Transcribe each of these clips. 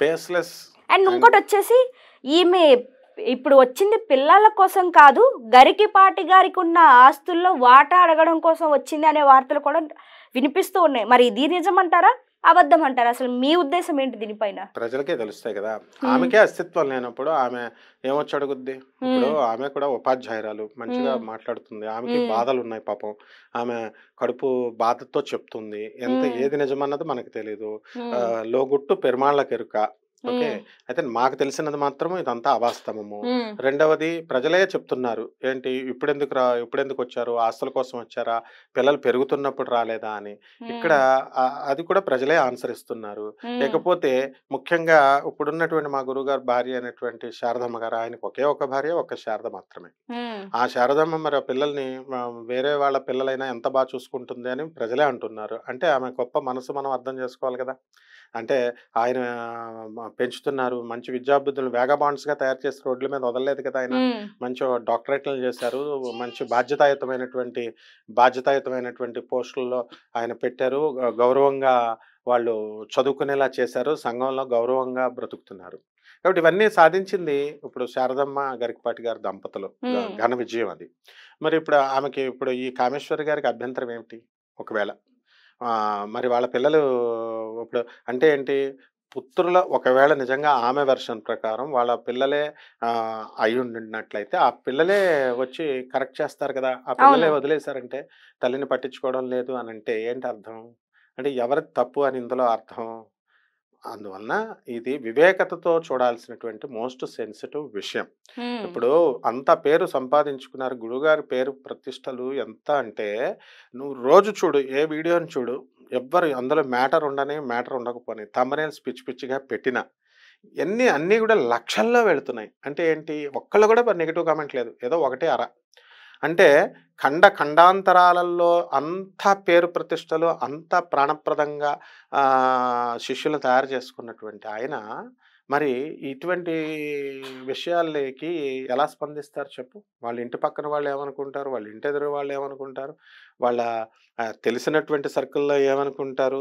Baseless. And ఇంకోటి వచ్చేసి ఈమె ఇప్పుడు వచ్చింది పిల్లల కోసం కాదు, గరికిపాటి గారికి ఉన్న ఆస్తుల్లో వాటా అడగడం కోసం వచ్చింది అనే వార్తలు కూడా వినిపిస్తూ ఉన్నాయి. మరి ఇది నిజమంటారా, అబద్ధం అంటారా? అసలు మీ ఉద్దేశం ఏంటి దీనిపైన? ప్రజలకే తెలుస్తాయి కదా. ఆమెకే అస్తిత్వం లేనప్పుడు ఆమె ఏమొచ్చి అడుగుద్ది? ఇప్పుడు ఆమె కూడా ఉపాధ్యాయురాలు, మంచిగా మాట్లాడుతుంది, ఆమెకి బాధలు ఉన్నాయి పాపం. ఆమె కడుపు బాధతో చెప్తుంది. ఏది నిజమన్నది మనకు తెలీదు. లోగుట్టు పెరుమాళ్ళకెరుక. ఓకే. అయితే మాకు తెలిసినది మాత్రం ఇదంతా అవాస్తవము. రెండవది ప్రజలే చెప్తున్నారు. ఏంటి ఇప్పుడెందుకు వచ్చారు? ఆస్తుల కోసం వచ్చారా? పిల్లలు పెరుగుతున్నప్పుడు రాలేదా అని. ఇక్కడ అది కూడా ప్రజలే ఆన్సర్ ఇస్తున్నారు. లేకపోతే ముఖ్యంగా ఇప్పుడున్నటువంటి మా గురువుగారు భార్య అయినటువంటి శారదమ్మ గారు, ఆయనకు ఒకే ఒక భార్య, ఒక శారద మాత్రమే. ఆ శారదమ్మ మరి ఆ పిల్లల్ని వేరే వాళ్ళ పిల్లలైనా ఎంత బాగా చూసుకుంటుంది అని ప్రజలే అంటున్నారు. అంటే ఆమె గొప్ప మనసు మనం అర్థం చేసుకోవాలి కదా. అంటే ఆయన పెంచుతున్నారు, మంచి విద్యాబుద్ధులు వేగబాండ్స్గా తయారు చేసి రోడ్ల మీద వదలలేదు కదా. ఆయన మంచి డాక్టరేట్లు చేశారు, మంచి బాధ్యతాయుతమైనటువంటి పోస్టుల్లో ఆయన పెట్టారు, గౌరవంగా వాళ్ళు చదువుకునేలా చేశారు, సంఘంలో గౌరవంగా బ్రతుకుతున్నారు. కాబట్టి ఇవన్నీ సాధించింది ఇప్పుడు శారదమ్మ గరికపాటి గారి దంపతులు, ఘన విజయం అది. మరి ఇప్పుడు ఆమెకి ఇప్పుడు ఈ కామేశ్వరి గారికి అభ్యంతరం ఏమిటి ఒకవేళ? మరి వాళ్ళ పిల్లలు ఇప్పుడు అంటే ఏంటి? పుత్రుల ఒకవేళ నిజంగా ఆమె వెర్షన్ ప్రకారం వాళ్ళ పిల్లలే అయి ఉండినట్లయితే ఆ పిల్లలే వచ్చి కరెక్ట్ చేస్తారు కదా. ఆ పిల్లలే వదిలేశారంటే తల్లిని పట్టించుకోవడం లేదు అని అంటే ఏంటి అర్థం? అంటే ఎవరి తప్పు అని ఇందులో అర్థం? అందువలన ఇది వివేకతతో చూడాల్సినటువంటి మోస్ట్ సెన్సిటివ్ విషయం. ఇప్పుడు అంత పేరు సంపాదించుకున్నారు, గురువుగారి పేరు ప్రతిష్టలు ఎంత అంటే, నువ్వు రోజు చూడు, ఏ వీడియోని చూడు, ఎవ్వరు అందులో మ్యాటర్ ఉండకపోని థంబ్నెయిల్స్ పిచ్చిగా పెట్టినా అన్నీ కూడా లక్షల్లో వెళుతున్నాయి. అంటే ఏంటి? ఒక్కళ్ళు కూడా నెగిటివ్ కామెంట్ లేదు, ఏదో ఒకటి అర. అంటే ఖండాంతరాలలో అంత పేరు ప్రతిష్టలు, అంత ప్రాణప్రదంగా శిష్యులు తయారు చేసుకున్నటువంటి ఆయన మరి ఇటువంటి విషయాలకి ఎలా స్పందిస్తారు చెప్పు? వాళ్ళ ఇంటి పక్కన వాళ్ళు ఏమనుకుంటారు? వాళ్ళ ఇంటి ఎదురు వాళ్ళు ఏమనుకుంటారు? వాళ్ళ తెలిసినటువంటి సర్కిల్లో ఏమనుకుంటారు?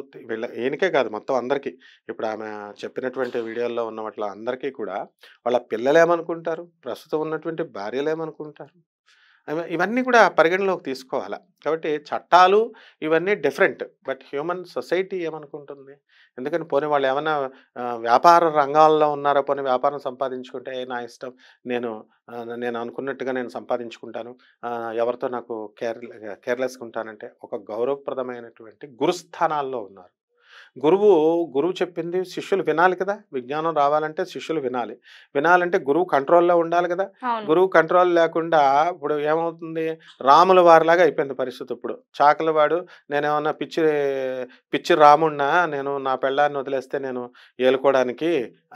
ఈయనకే కాదు, మొత్తం అందరికీ. ఇప్పుడు ఆమె చెప్పినటువంటి వీడియోల్లో ఉన్న వాటిలో అందరికీ కూడా వాళ్ళ పిల్లలు ఏమనుకుంటారు? ప్రస్తుతం ఉన్నటువంటి భార్యలు ఏమనుకుంటారు? ఇవన్నీ కూడా పరిగణలోకి తీసుకోవాలి. కాబట్టి చట్టాలు ఇవన్నీ డిఫరెంట్, బట్ హ్యూమన్ సొసైటీ ఏమనుకుంటుంది? ఎందుకని పోనీ వాళ్ళు ఏమైనా వ్యాపార రంగాల్లో ఉన్నారో, పోనీ వ్యాపారం సంపాదించుకుంటే నా ఇష్టం, నేను అనుకున్నట్టుగా నేను సంపాదించుకుంటాను, ఎవరితో నాకు కేర్లెస్గా ఉంటానంటే ఒక గౌరవప్రదమైనటువంటి గురుస్థానాల్లో ఉన్నారు. గురువు చెప్పింది శిష్యులు వినాలి కదా. విజ్ఞానం రావాలంటే శిష్యులు వినాలంటే గురువు కంట్రోల్లో ఉండాలి కదా. గురువు కంట్రోల్ లేకుండా ఇప్పుడు ఏమవుతుంది? రాముల వారిలాగా అయిపోయింది పరిస్థితి. ఇప్పుడు చాకలి వాడు నేనేమన్నా పిచ్చి రాముడినా, నేను నా పెళ్ళాన్ని వదిలేస్తే నేను ఏలుకోవడానికి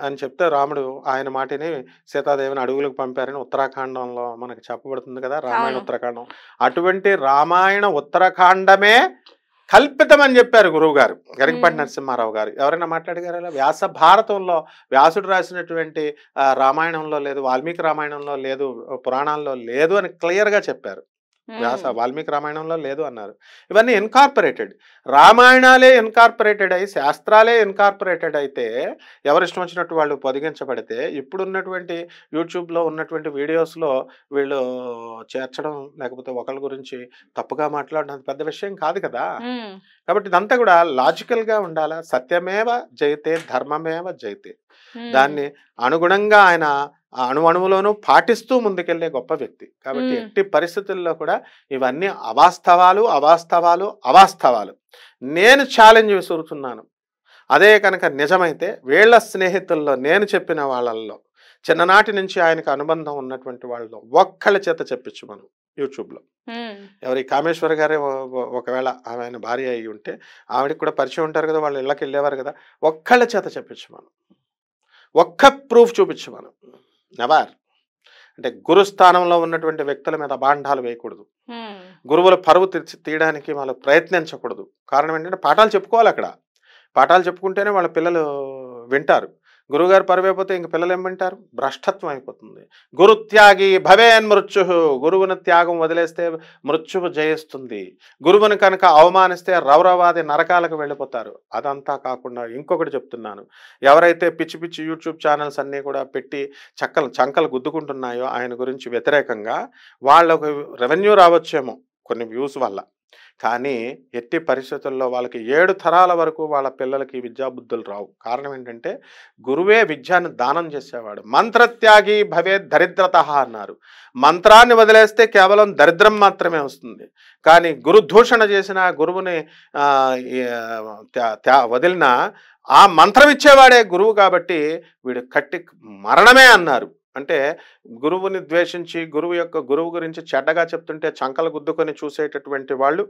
అని చెప్తే రాముడు ఆయన మాటిని సీతాదేవిని అడవులకు పంపారని ఉత్తరాఖండంలో మనకు చెప్పబడుతుంది కదా, రామాయణ ఉత్తరాఖండం. అటువంటి రామాయణ ఉత్తరాఖండమే కల్పితమని చెప్పారు గురువు గారు, గరికపాటి నరసింహారావు గారు. ఎవరైనా మాట్లాడగారా? వ్యాస భారతంలో వ్యాసుడు రాసినటువంటి రామాయణంలో లేదు, వాల్మీకి రామాయణంలో లేదు, పురాణాల్లో లేదు అని క్లియర్గా చెప్పారు. వాల్మీకి రామాయణంలో లేదు అన్నారు. ఇవన్నీ ఇన్కార్పొరేటెడ్ రామాయణాలే ఇన్కార్పొరేటెడ్ అయ్యి, శాస్త్రాలే ఇన్కార్పొరేటెడ్ అయితే ఎవరిష్టం వచ్చినట్టు వాళ్ళు పొదిగించబడితే ఇప్పుడున్నటువంటి యూట్యూబ్లో ఉన్నటువంటి వీడియోస్లో వీళ్ళు చేర్చడం, లేకపోతే ఒకళ్ళ గురించి తప్పుగా మాట్లాడడం పెద్ద విషయం కాదు కదా. కాబట్టి ఇదంతా కూడా లాజికల్గా ఉండాలా. సత్యమేవ జయతే, ధర్మమేవ జయతే. దాన్ని అనుగుణంగా ఆయన అణువులోనూ పాటిస్తూ ముందుకెళ్లే గొప్ప వ్యక్తి. కాబట్టి ఎట్టి పరిస్థితుల్లో కూడా ఇవన్నీ అవాస్తవాలు. నేను ఛాలెంజ్ విసురుతున్నాను. అదే కనుక నిజమైతే వీళ్ళ స్నేహితుల్లో, నేను చెప్పిన వాళ్ళల్లో, చిన్ననాటి నుంచి ఆయనకు అనుబంధం ఉన్నటువంటి వాళ్ళలో ఒక్కళ్ళ చేత చెప్పించు మనం యూట్యూబ్లో. ఎవరి కామేశ్వర గారే ఒకవేళ ఆయన భార్య అయి ఉంటే ఆవిడకి కూడా పరిచయం ఉంటారు కదా, వాళ్ళు ఇళ్ళకి వెళ్ళేవారు కదా, ఒక్కళ్ళ చేత చెప్పించు మనం, ఒక్క ప్రూఫ్ చూపించు మనం. నెవర్. అంటే గురుస్థానంలో ఉన్నటువంటి వ్యక్తుల మీద అభాండాలు వేయకూడదు, గురువుల పరువు తీయడానికి వాళ్ళు ప్రయత్నించకూడదు. కారణం ఏంటంటే పాఠాలు చెప్పుకోవాలి. అక్కడ పాఠాలు చెప్పుకుంటేనే వాళ్ళ పిల్లలు వింటారు. గురువుగారు పరువైపోతే ఇంక పిల్లలు ఏమంటారు? భ్రష్టత్వం అయిపోతుంది. గురుత్యాగి భవేన్ మృత్యు, గురువుని త్యాగం వదిలేస్తే మృత్యువు జయిస్తుంది. గురువుని కనుక అవమానిస్తే రౌరవాది నరకాలకు వెళ్ళిపోతారు. అదంతా కాకుండా ఇంకొకటి చెప్తున్నాను, ఎవరైతే పిచ్చి పిచ్చి యూట్యూబ్ ఛానల్స్ అన్నీ కూడా పెట్టి చంకలు గుద్దుకుంటున్నాయో ఆయన గురించి వ్యతిరేకంగా, వాళ్ళకు రెవెన్యూ రావచ్చేమో కొన్ని వ్యూస్ వల్ల, కానీ ఎట్టి పరిస్థితుల్లో వాళ్ళకి 7 తరాల వరకు వాళ్ళ పిల్లలకి విద్యాబుద్ధులు రావు. కారణం ఏంటంటే గురువే విద్యాన్ని దానం చేసేవాడు. మంత్రత్యాగి భవే దరిద్రత అన్నారు. మంత్రాన్ని వదిలేస్తే కేవలం దరిద్రం మాత్రమే వస్తుంది. కానీ గురుదూషణ చేసిన, గురువుని వదిలిన ఆ మంత్రం ఇచ్చేవాడే గురువు కాబట్టి వీడు కట్టి మరణమే అన్నారు. అంటే గురువుని ద్వేషించి గురువు గురించి చెడ్డగా చెప్తుంటే చంకలు గుద్దుకొని చూసేటటువంటి వాళ్ళు,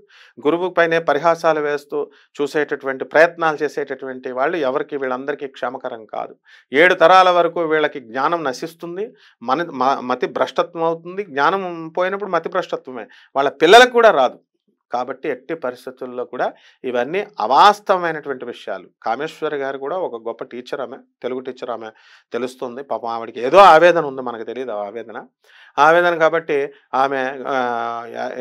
గురువు పైనే పరిహాసాలు వేస్తూ చూసేటటువంటి ప్రయత్నాలు చేసేటటువంటి వాళ్ళు ఎవరికి, వీళ్ళందరికీ క్షేమకరం కాదు. 7 తరాల వరకు వీళ్ళకి జ్ఞానం నశిస్తుంది, మతి భ్రష్టత్వం అవుతుంది. జ్ఞానం పోయినప్పుడు మతి భ్రష్టత్వమే, వాళ్ళ పిల్లలకు కూడా రాదు. కాబట్టి ఎట్టి పరిస్థితుల్లో కూడా ఇవన్నీ అవాస్తవమైనటువంటి విషయాలు. కామేశ్వరి గారు కూడా ఒక గొప్ప టీచర్, ఆమె తెలుగు టీచర్, ఆమె తెలుస్తుంది. పాపం ఆవిడకి ఏదో ఆవేదన ఉంది, మనకు తెలియదు ఆవేదన కాబట్టి ఆమె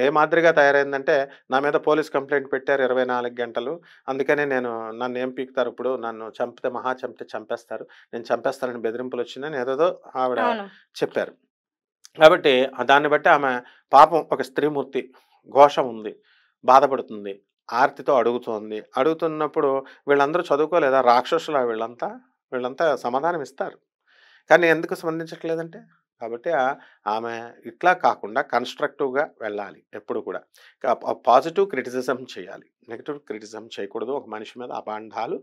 ఏ మాదిరిగా తయారైందంటే, నా మీద పోలీస్ కంప్లైంట్ పెట్టారు 24 గంటలు, అందుకనే నన్ను ఏం పీకుతారు, ఇప్పుడు నన్ను చంపితే చంపేస్తారు, నేను చంపేస్తానని బెదిరింపులు వచ్చిందని ఏదేదో ఆవిడ చెప్పారు. కాబట్టి దాన్ని బట్టి ఆమె పాపం ఒక స్త్రీమూర్తి, ఘోష ఉంది, బాధపడుతుంది, ఆర్తితో అడుగుతున్నప్పుడు వీళ్ళందరూ చదువుకోలేదా? రాక్షసులా వీళ్ళంతా సమాధానం ఇస్తారు, కానీ ఎందుకు స్పందించట్లేదంటే, కాబట్టి ఆమె ఇట్లా కాకుండా కన్స్ట్రక్టివ్గా వెళ్ళాలి. ఎప్పుడు కూడా పాజిటివ్ క్రిటిసిజం చేయాలి, నెగిటివ్ క్రిటిసిజం చేయకూడదు. ఒక మనిషి మీద అబాండాలు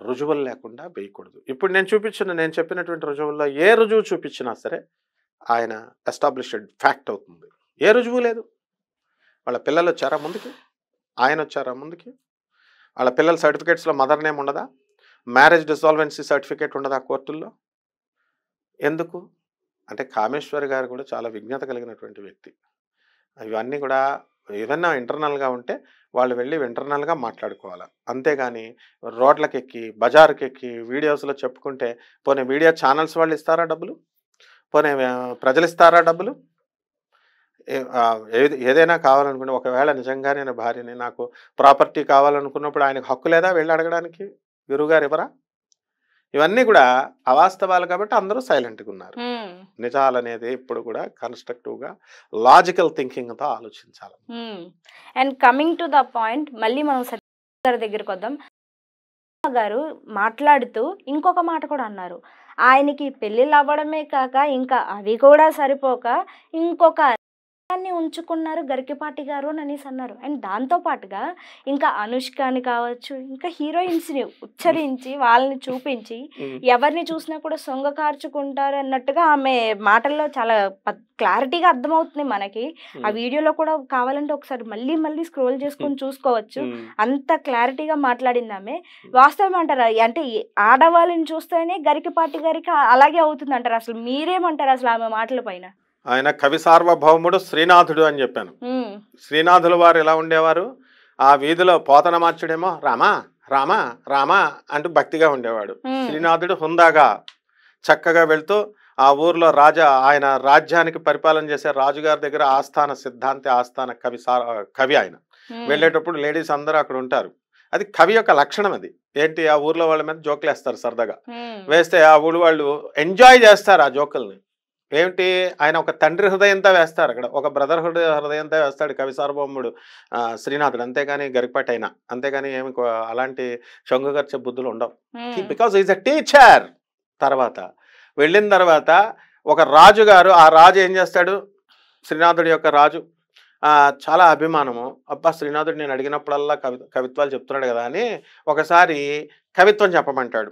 రుజువులు లేకుండా వేయకూడదు. ఇప్పుడు నేను చెప్పినటువంటి రుజువుల్లో ఏ రుజువు చూపించినా సరే ఆయన ఎస్టాబ్లిష్డ్ ఫ్యాక్ట్ అవుతుంది. ఏ రుజువు లేదు. వాళ్ళ పిల్లలు వచ్చారా ముందుకి, ఆయన వచ్చారా ముందుకి, వాళ్ళ పిల్లల సర్టిఫికేట్స్లో మదర్ నేమ్ ఉండదా, మ్యారేజ్ డిసాల్వెన్సీ సర్టిఫికేట్ ఉండదా కోర్టుల్లో? ఎందుకు అంటే కామేశ్వరి గారు కూడా చాలా విజ్ఞత కలిగినటువంటి వ్యక్తి. ఇవన్నీ కూడా ఏదన్నా ఇంటర్నల్గా ఉంటే వాళ్ళు వెళ్ళి ఇంటర్నల్గా మాట్లాడుకోవాలి. అంతేగాని రోడ్లకెక్కి బజారుకెక్కి వీడియోస్లో చెప్పుకుంటే, పోనీ మీడియా ఛానల్స్ వాళ్ళు ఇస్తారా డబ్బులు? పోనీ ప్రజలు ఇస్తారా డబ్బులు? ఏదైనా కావాలనుకుంటే, ఒకవేళ నిజంగానే నా భార్యని, నాకు ప్రాపర్టీ కావాలనుకున్నప్పుడు ఆయనకు హక్కు లేదా వెళ్ళి అడగడానికి? గురువుగారు ఇవ్వరా? ఇవన్నీ కూడా అవాస్తవాలు కాబట్టి అందరూ సైలెంట్గా ఉన్నారు. నిజాలనేది ఇప్పుడు కూడా కన్స్ట్రక్టివ్గా లాజికల్ థింకింగ్తో ఆలోచించాలి. And coming to the point, మళ్ళీ మనం గారి దగ్గరికి వద్దాం. గారు మాట్లాడుతూ ఇంకొక మాట కూడా అన్నారు, ఆయనకి పెళ్ళిళ్ళు అవ్వడమే కాక ఇంకా అవి కూడా సరిపోక ఇంకొక ఉంచుకున్నారు గరికపాటి గారు అని అనేసి అన్నారు. అండ్ దాంతో పాటుగా ఇంకా అనుష్కని కావచ్చు, ఇంకా హీరోయిన్స్ని ఉచ్చరించి వాళ్ళని చూపించి ఎవరిని చూసినా కూడా సొంగ కార్చుకుంటారు అన్నట్టుగా ఆమె మాటల్లో చాలా క్లారిటీగా అర్థమవుతుంది మనకి. ఆ వీడియోలో కూడా కావాలంటే ఒకసారి మళ్ళీ స్క్రోల్ చేసుకొని చూసుకోవచ్చు, అంత క్లారిటీగా మాట్లాడింది ఆమె. వాస్తవం అంటారా? అంటే ఆడవాళ్ళని చూస్తేనే గరికపాటి గారికి అలాగే అవుతుంది అంటారు. అసలు మీరేమంటారు అసలు ఆమె మాటల పైన? ఆయన కవి సార్వభౌముడు శ్రీనాథుడు అని చెప్పాను. శ్రీనాథుల వారు ఎలా ఉండేవారు? ఆ వీధిలో పోతన మార్చుడేమో రామా రామా రామా అంటూ భక్తిగా ఉండేవాడు. శ్రీనాథుడు హుందాగా చక్కగా వెళ్తూ ఆ ఊర్లో ఆయన రాజ్యానికి పరిపాలన చేసే రాజుగారి దగ్గర ఆస్థాన సిద్ధాంతి, ఆస్థాన కవి ఆయన. వెళ్ళేటప్పుడు లేడీస్ అందరూ అక్కడ ఉంటారు. అది కవి యొక్క లక్షణం. అది ఏంటి, ఆ ఊర్లో వాళ్ళ మీద జోకులు వేస్తారు, సరదాగా వేస్తే ఆ ఊరు వాళ్ళు ఎంజాయ్ చేస్తారు ఆ జోకుల్ని. ఏమిటి, ఆయన ఒక తండ్రి హృదయంతో వేస్తారు, అక్కడ ఒక బ్రదర్ హృదయంతో వేస్తాడు కవి సార్వభౌముడు శ్రీనాథుడు. అంతేగాని గరికపాటి అయినా, అంతేగాని ఏమి అలాంటి శొంగగర్చే బుద్ధులు ఉండవు. Because is a teacher. తర్వాత వెళ్ళిన తర్వాత ఒక రాజుగారు, ఆ రాజు ఏం చేస్తాడు, శ్రీనాథుడి యొక్క రాజు చాలా అభిమానము. అబ్బా శ్రీనాథుడు నేను అడిగినప్పుడల్లా కవిత్వాలు చెప్తున్నాడు కదా అని ఒకసారి కవిత్వం చెప్పమంటాడు.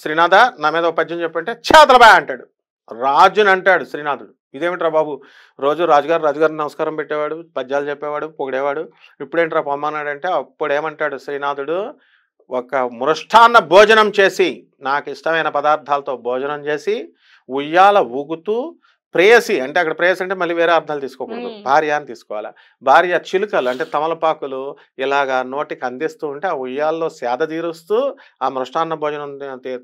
శ్రీనాథ నా మీద ఒక పద్యం చెప్పంటే చేతలబా అంటాడు. రాజుని అంటాడు శ్రీనాథుడు, ఇదేమిట్రా బాబు, రోజు రాజుగారు నమస్కారం పెట్టేవాడు, పద్యాలు చెప్పేవాడు, పొగిడేవాడు, ఇప్పుడేంట్రా పొమ్మన్నాడంటే, అప్పుడు ఏమంటాడు శ్రీనాథుడు, ఒక మృష్టాన్న భోజనం చేసి, నాకు ఇష్టమైన పదార్థాలతో భోజనం చేసి, ఉయ్యాల ఊగుతూ ప్రేయసి అంటే అక్కడ ప్రేయసి అంటే మళ్ళీ వేరే అర్థాలు తీసుకోకూడదు, భార్య అని తీసుకోవాలా. భార్య చిలుకలు అంటే తమలపాకులు ఇలాగా నోటికి అందిస్తూ ఉంటే ఆ ఉయ్యాల్లో సేద తీరుస్తూ ఆ మృష్టాన్న భోజనం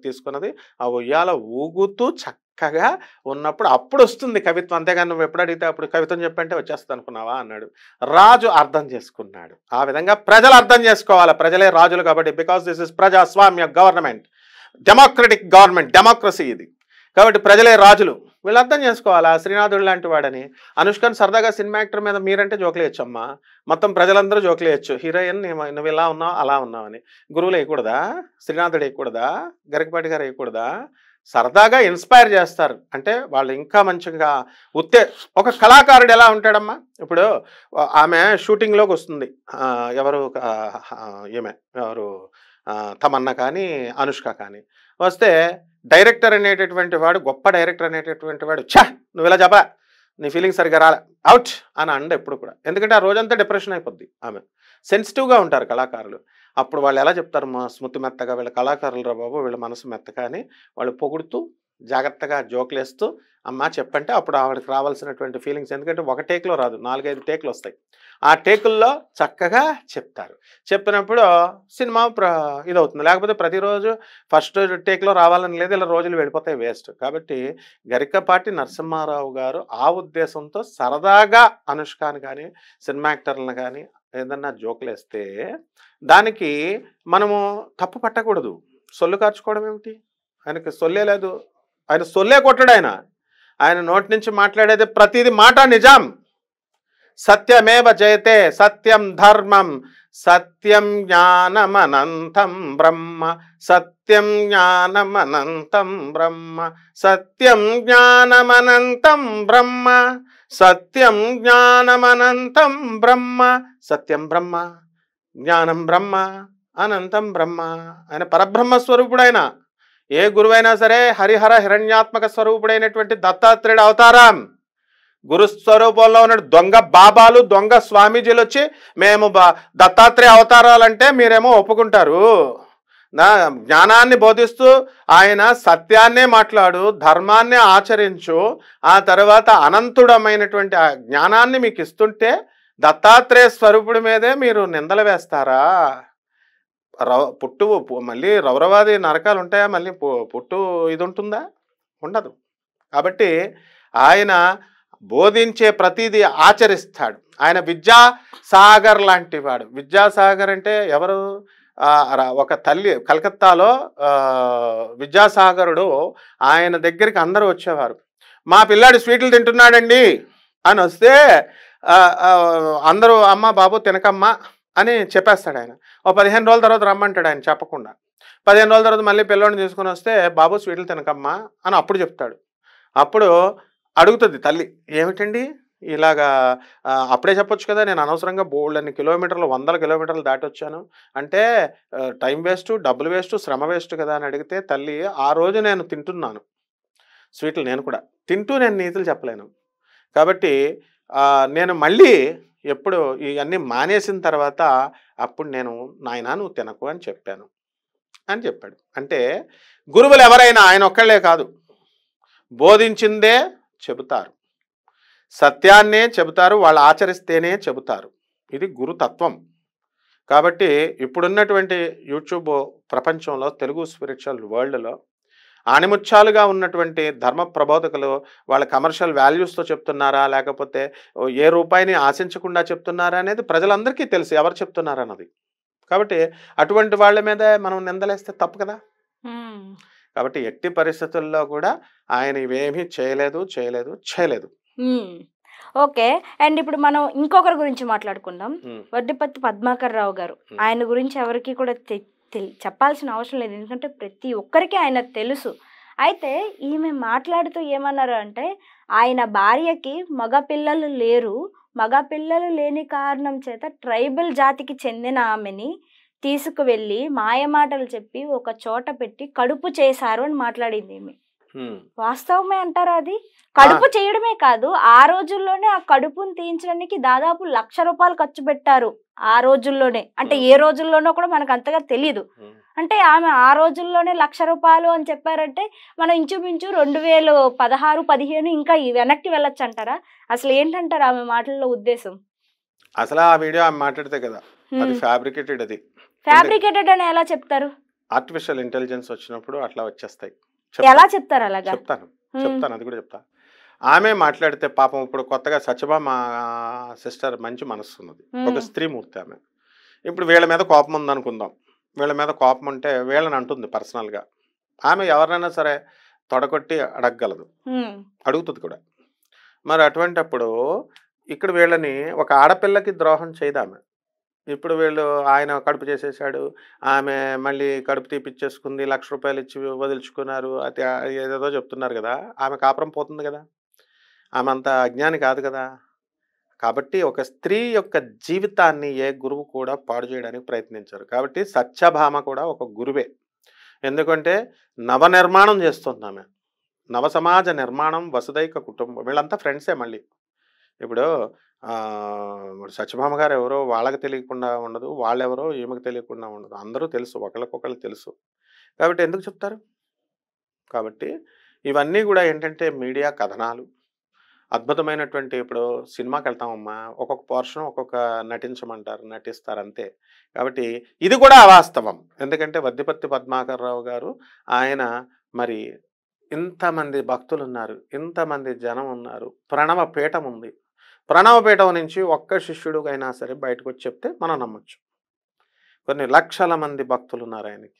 తీసుకున్నది ఆ ఉయ్యాల ఊగుతూ చక్కగా ఉన్నప్పుడు అప్పుడు వస్తుంది కవిత్వం. అంతేగాని నువ్వు ఎప్పుడు అడిగితే అప్పుడు కవిత్వం చెప్పంటే వచ్చేస్తుంది అనుకున్నావా అన్నాడు. రాజు అర్థం చేసుకున్నాడు. ఆ విధంగా ప్రజలు అర్థం చేసుకోవాలి, ప్రజలే రాజులు కాబట్టి. బికాస్ దిస్ ఇస్ ప్రజాస్వామ్య గవర్నమెంట్, డెమోక్రటిక్ గవర్నమెంట్, డెమోక్రసీ ఇది. కాబట్టి ప్రజలే రాజులు, వీళ్ళు అర్థం చేసుకోవాలా. శ్రీనాథుడు లాంటి వాడని అనుష్కని సరదాగా సినిమా యాక్టర్ మీద మీరంటే జోకులు వేయచ్చమ్మా, మొత్తం ప్రజలందరూ జోకులు వేయచ్చు. హీరోయిన్ నువ్వు ఇలా ఉన్నావు అలా ఉన్నావు అని. గురువులు వేయకూడదా? శ్రీనాథుడు వేయకూడదా? గరికపాటి గారు వేయకూడదా? సరదాగా ఇన్స్పైర్ చేస్తారు అంటే వాళ్ళు ఇంకా మంచిగా ఒక కళాకారుడు ఎలా ఉంటాడమ్మా. ఇప్పుడు ఆమె షూటింగ్లోకి వస్తుంది, ఎవరు ఈమె ఎవరు తమన్నా కానీ అనుష్క కానీ వస్తే డైరెక్టర్ అనేటటువంటి వాడు, గొప్ప డైరెక్టర్ అనేటటువంటి వాడు, ఛా నువ్వు ఇలా చెప్పా, నీ ఫీలింగ్ సరిగ్గా రాలే, అవుట్ అని అండ ఎప్పుడు కూడా. ఎందుకంటే ఆ రోజంతా డిప్రెషన్ అయిపోద్ది. ఆమె సెన్సిటివ్గా ఉంటారు కళాకారులు. అప్పుడు వాళ్ళు ఎలా చెప్తారు, మా స్మృతి మెత్తగా, వీళ్ళ కళాకారులు రా బాబు, వీళ్ళ మనసు మెత్తగా అని వాళ్ళు పొగుడుతూ జాగ్రత్తగా జోకులేస్తూ అమ్మ చెప్పంటే అప్పుడు ఆవిడకి రావాల్సినటువంటి ఫీలింగ్స్. ఎందుకంటే ఒక టేక్లో రాదు, 4-5 టేకులు వస్తాయి. ఆ టేకుల్లో చక్కగా చెప్తారు. చెప్పినప్పుడు సినిమా ఇదవుతుంది. లేకపోతే ప్రతిరోజు ఫస్ట్ టేక్లో రావాలని లేదు, ఇలా రోజులు వెళ్ళిపోతాయి, వేస్ట్. కాబట్టి గరికపాటి నరసింహారావు గారు ఆ ఉద్దేశంతో సరదాగా అనుష్కాని కానీ సినిమా యాక్టర్లను కానీ ఏదన్నా జోకులు వేస్తే దానికి మనము తప్పు పట్టకూడదు. సొల్లు కార్చుకోవడం ఏమిటి? ఆయనకి సొల్లే లేదు, ఆయన సొల్లే కొట్టడు. ఆయన నోటి నుంచి మాట్లాడేది ప్రతిదీ మాట నిజం. సత్యమేవ జయతే, సత్యం ధర్మం, సత్యం జ్ఞానమనంతం బ్రహ్మ, సత్యం జ్ఞానమనంతం బ్రహ్మ, సత్యం జ్ఞానమనంతం బ్రహ్మ, సత్యం జ్ఞానమనంతం బ్రహ్మ, సత్యం బ్రహ్మ, జ్ఞానం బ్రహ్మ, అనంతం బ్రహ్మ. ఆయన పరబ్రహ్మ స్వరూపుడైన ఏ గురువైనా సరే హరిహర హిరణ్యాత్మక స్వరూపుడైనటువంటి దత్తాత్రేయుడు అవతారం. గురుస్వరూపంలో ఉన్న దొంగ బాబాలు, దొంగ స్వామీజీలు వచ్చి మేము దత్తాత్రేయ అవతారాలంటే మీరేమో ఒప్పుకుంటారు. జ్ఞానాన్ని బోధిస్తూ ఆయన సత్యాన్నే మాట్లాడు, ధర్మాన్నే ఆచరించు, ఆ తర్వాత అనంతుడమైనటువంటి ఆ జ్ఞానాన్ని మీకు ఇస్తుంటే దత్తాత్రేయ స్వరూపుడి మీదే మీరు నిందలు వేస్తారా? మళ్ళీ రౌరవాది నరకాలు ఉంటాయా? మళ్ళీ పుట్టు ఇది ఉంటుందా? ఉండదు. కాబట్టి ఆయన బోధించే ప్రతిదీ ఆచరిస్తాడు. ఆయన విద్యాసాగర్ లాంటి వాడు. విద్యాసాగర్ అంటే ఎవరు? ఒక తల్లి కలకత్తాలో విద్యాసాగరుడు, ఆయన దగ్గరికి అందరూ వచ్చేవారు. మా పిల్లాడు స్వీట్లు తింటున్నాడండి అని వస్తే అందరూ అమ్మ బాబు తినకమ్మా అని చెప్పేస్తాడు ఆయన. 15 రోజుల తర్వాత రమ్మంటాడు ఆయన చెప్పకుండా. 15 రోజుల తర్వాత మళ్ళీ పిల్లోడిని తీసుకుని వస్తే బాబు స్వీట్లు తినకమ్మా అని అప్పుడు చెప్తాడు. అప్పుడు అడుగుతుంది తల్లి, ఏమిటండి ఇలాగా అప్పుడే చెప్పొచ్చు కదా, నేను అనవసరంగా బోల్డన్ని కిలోమీటర్లు 100 కిలోమీటర్లు దాటి వచ్చాను అంటే టైం వేస్ట్, డబ్బులు వేస్ట్, శ్రమ వేస్ట్ కదా అని అడిగితే తల్లి, ఆ రోజు నేను తింటున్నాను స్వీట్లు, నేను కూడా తింటూ నేను నీతులు చెప్పలేను. కాబట్టి నేను మళ్ళీ ఎప్పుడు ఇవన్నీ మానేసిన తర్వాత అప్పుడు నేను నాయనా నువ్వు తినకు అని చెప్పాను అని చెప్పాడు. అంటే గురువులు ఎవరైనా ఆయన ఒక్కళ్ళే కాదు, బోధించిందే చెబుతారు, సత్యాన్నే చెబుతారు, వాళ్ళు ఆచరిస్తేనే చెబుతారు. ఇది గురుతత్వం. కాబట్టి ఇప్పుడున్నటువంటి యూట్యూబ్ ప్రపంచంలో, తెలుగు స్పిరిచువల్ వరల్డ్లో ఆణిముత్యాలుగా ఉన్నటువంటి ధర్మ ప్రబోధకులు వాళ్ళ కమర్షియల్ వాల్యూస్తో చెప్తున్నారా, లేకపోతే ఏ రూపాయిని ఆశించకుండా చెప్తున్నారా అనేది ప్రజలందరికీ తెలుసు ఎవరు చెప్తున్నారన్నది. కాబట్టి అటువంటి వాళ్ళ మీద మనం నిందలేస్తే తప్పు కదా. కాబట్టి ఎట్టి పరిస్థితుల్లో కూడా ఆయన ఇవేమీ చేయలేదు. ఓకే. అండ్ ఇప్పుడు మనం ఇంకొకరి గురించి మాట్లాడుకుందాం. వడ్డిపత్తి పద్మాకర్ రావు గారు. ఆయన గురించి ఎవరికి కూడా చెప్పాల్సిన అవసరం లేదు, ఎందుకంటే ప్రతి ఒక్కరికి ఆయన తెలుసు. అయితే ఈమె మాట్లాడుతూ ఏమన్నారు అంటే, ఆయన భార్యకి మగపిల్లలు లేరు, మగపిల్లలు లేని కారణం చేత ట్రైబల్ జాతికి చెందిన ఆమెని తీసుకువెళ్ళి మాయమాటలు చెప్పి ఒక చోట పెట్టి కడుపు చేశారు అని మాట్లాడింది ఈమె. వాస్తవమే అంటారా? అది కడుపు చేయడమే కాదు, ఆ రోజుల్లోనే ఆ కడుపును తీయించడానికి దాదాపు 1,00,000 రూపాయలు ఖర్చు పెట్టారు ఆ రోజుల్లోనే. అంటే ఏ రోజుల్లోనో కూడా మనకు అంతగా తెలియదు. అంటే ఆమె ఆ రోజుల్లోనే 1,00,000 రూపాయలు అని చెప్పారంటే మనం ఇంచుమించు 2016, 15 ఇంకా వెనక్కి వెళ్ళొచ్చు అంటారా? అసలు ఏంటంటారు ఆమె మాటల్లో ఉద్దేశం? అసలు ఆ వీడియో ఆమె మాట్లాడితే కదా, అది ఫ్యాబ్రికేటెడ్. అది ఫ్యాబ్రికేటెడ్ అని ఎలా చెప్తారు? ఆర్టిఫిషియల్ ఇంటెలిజెన్స్ వచ్చినప్పుడు అట్లా వచ్చేస్తాయి. ఎలా చెప్తారు అలాగా? చెప్తాను అది కూడా చెప్తా. ఆమె మాట్లాడితే పాపం ఇప్పుడు కొత్తగా సత్యభామ సిస్టర్ మంచి మనస్సు ఉన్నది, ఒక స్త్రీమూర్తి ఆమె. ఇప్పుడు వీళ్ళ మీద కోపం ఉందనుకుందాం, వీళ్ళ మీద కోపం ఉంటే వీళ్ళని అంటుంది పర్సనల్గా. ఆమె ఎవరినైనా సరే తొడగొట్టి అడగగలదు, అడుగుతుంది కూడా. మరి అటువంటప్పుడు ఇక్కడ వీళ్ళని ఒక ఆడపిల్లకి ద్రోహం చేయదు ఆమె. ఇప్పుడు వీళ్ళు ఆయన కడుపు చేసేసాడు, ఆమె మళ్ళీ కడుపు తీపిచ్చేసుకుంది, 1,00,000 రూపాయలు ఇచ్చి వదిలించుకున్నారు, అది ఏదేదో చెప్తున్నారు కదా. ఆమె కాపురం పోతుంది కదా, ఆమె అంత అజ్ఞాని కాదు కదా. కాబట్టి ఒక స్త్రీ యొక్క జీవితాన్ని ఏ గురువు కూడా పాడు చేయడానికి ప్రయత్నించారు. కాబట్టి సత్యభామ కూడా ఒక గురువే. ఎందుకంటే నవనిర్మాణం చేస్తుంది ఆమె, నవ సమాజ నిర్మాణం, వసుదైక కుటుంబం, వీళ్ళంతా ఫ్రెండ్సే. మళ్ళీ ఇప్పుడు సత్యభామ గారు ఎవరో వాళ్ళకి తెలియకుండా ఉండదు, వాళ్ళెవరో ఈమెకు తెలియకుండా ఉండదు, అందరూ తెలుసు, ఒకళ్ళకొకళ్ళు తెలుసు. కాబట్టి ఎందుకు చెప్తారు? కాబట్టి ఇవన్నీ కూడా ఏంటంటే మీడియా కథనాలు, అద్భుతమైనటువంటి. ఇప్పుడు సినిమాకి వెళ్తామమ్మా, ఒక్కొక్క పోర్షన్ ఒక్కొక్క నటించమంటారు, నటిస్తారు అంతే. కాబట్టి ఇది కూడా అవాస్తవం. ఎందుకంటే వద్దిపర్తి పద్మాకర్ రావు గారు ఆయన మరి ఇంతమంది భక్తులు ఉన్నారు, ఇంతమంది జనం ఉన్నారు, ప్రణవ పీఠం ఉంది. ప్రణవ పీఠం నుంచి ఒక్క శిష్యుడు అయినా సరే బయటకు వచ్చి చెప్తే మనం నమ్మొచ్చు. కొన్ని లక్షల మంది భక్తులు ఉన్నారు ఆయనకి,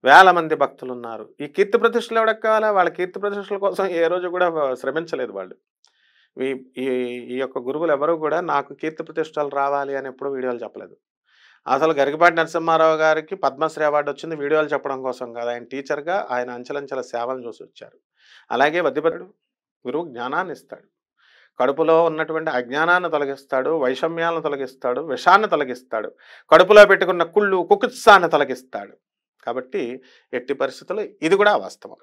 వేల మంది భక్తులు ఉన్నారు. ఈ కీర్తి ప్రతిష్టలు ఎవరికి కావాలా? వాళ్ళ కీర్తి ప్రతిష్టల కోసం ఏ రోజు కూడా శ్రమించలేదు వాళ్ళు. ఈ ఈ యొక్క గురువులు ఎవరు కూడా నాకు కీర్తి ప్రతిష్టలు రావాలి అని ఎప్పుడు వీడియోలు చెప్పలేదు. అసలు గరికపాటి నరసింహారావు గారికి పద్మశ్రీ అవార్డు వచ్చింది వీడియోలు చెప్పడం కోసం కాదు, ఆయన టీచర్గా ఆయన అంచెలంచెల సేవలను చూసి వచ్చారు. అలాగే వద్దిపరుడు గురువు జ్ఞానాన్ని ఇస్తాడు, కడుపులో ఉన్నటువంటి అజ్ఞానాన్ని తొలగిస్తాడు, వైషమ్యాలను తొలగిస్తాడు, విషాన్ని తొలగిస్తాడు, కడుపులో పెట్టుకున్న కుళ్ళు కుకుత్సాన్ని తొలగిస్తాడు. కాబట్టి ఎట్టి పరిస్థితుల్లో ఇది కూడా వాస్తవం.